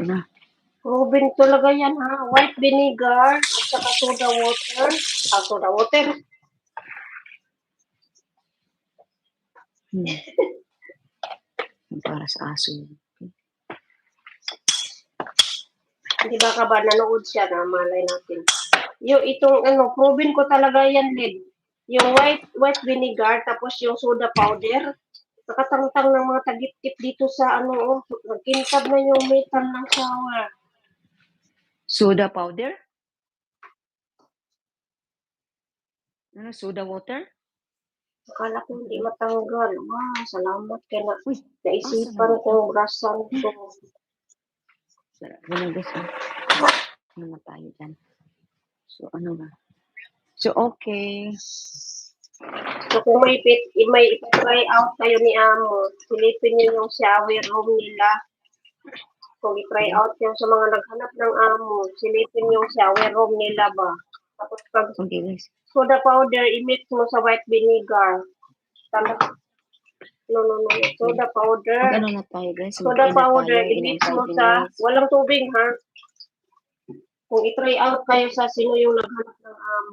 Na. Proven talaga yan ha. White vinegar at saka soda water. Soda water. Para sa aso. Di ba ka ba nanood siya na malay natin. Yung itong proven ko talaga yan, Lid. Yung white vinegar tapos yung soda powder. Nakatangtang ng mga tagip-tip dito sa nagkintab na yung metal ng shower. Soda powder? Ano, soda water? Akala ko hindi matanggal. Wow, salamat kaya na. Uy, Naisipan kong brasan ko. Ano tayo dyan? So, ano ba? So, okay. So, kung may try out kayo ni Amo, silipin niyo yung shower room nila. Kung i-try out yung sa mga naghanap ng Amo, silipin yung shower room nila ba? Tapos pag soda powder, i-mix mo sa white vinegar. No. Soda powder. Ano na tayo, guys? Soda powder, i-mix mo sa, walang tubig ha. Kung i-try out kayo sa sino yung naghanap ng Amo.